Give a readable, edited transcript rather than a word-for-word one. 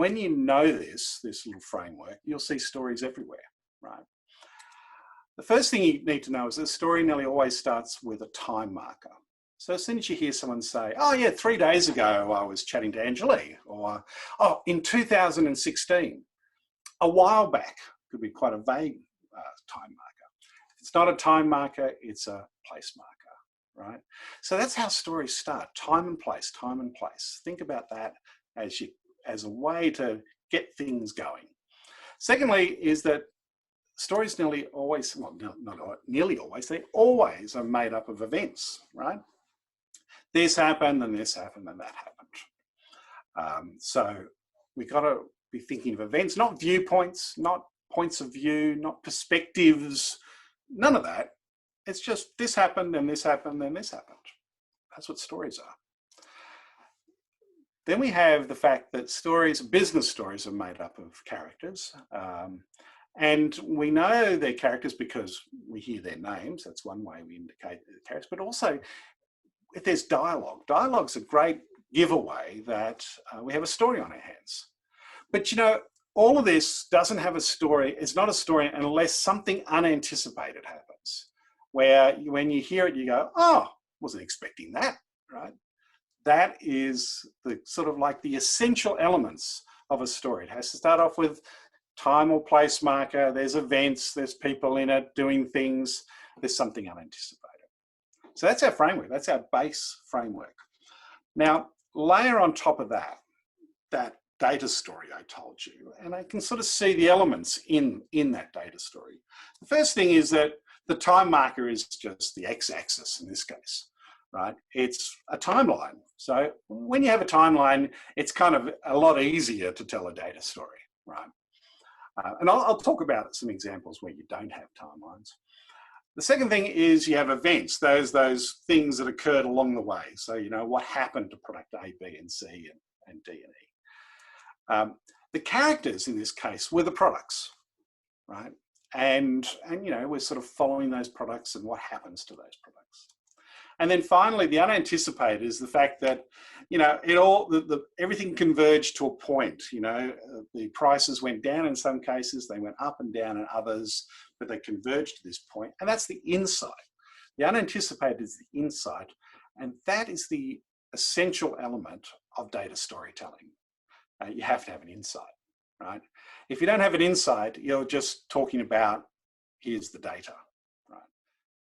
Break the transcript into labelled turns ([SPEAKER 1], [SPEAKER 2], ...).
[SPEAKER 1] when you know this little framework, you'll see stories everywhere, right? The first thing you need to know is that a story nearly always starts with a time marker. So as soon as you hear someone say, oh yeah, 3 days ago I was chatting to Angelique, or oh, in 2016, a while back, could be quite a vague time marker. If it's not a time marker, it's a place marker, right? So that's how stories start, time and place, time and place. Think about that as a way to get things going. Secondly is that stories nearly always, well, not nearly always, they always are made up of events, right? This happened, and this happened, and that happened. So we got to be thinking of events, not viewpoints, not points of view, not perspectives, none of that. It's just this happened, and this happened, and this happened. That's what stories are. Then we have the fact that stories, business stories, are made up of characters. And we know they're characters because we hear their names. That's one way we indicate the characters. But also, if there's dialogue, dialogue's a great giveaway that we have a story on our hands. But you know, all of this doesn't have a story. It's not a story unless something unanticipated happens, where when you hear it, you go, oh, wasn't expecting that, right? That is the sort of like the essential elements of a story. It has to start off with time or place marker, there's events, there's people in it doing things, there's something unanticipated. So that's our framework, that's our base framework. Now, layer on top of that, that data story I told you, and I can sort of see the elements in that data story. The first thing is that the time marker is just the x-axis in this case, right? It's a timeline. So when you have a timeline, it's kind of a lot easier to tell a data story, right? And I'll talk about some examples where you don't have timelines. The second thing is you have events, those things that occurred along the way. So, you know, what happened to product A, B, and C, and D and E. The characters in this case were the products, right? And you know, we're sort of following those products and what happens to those products. And then finally, the unanticipated is the fact that, you know, everything converged to a point. You know, the prices went down in some cases, they went up and down in others, but they converged to this point, and that's the insight. The unanticipated is the insight, and that is the essential element of data storytelling. You have to have an insight, right? If you don't have an insight, you're just talking about, here's the data.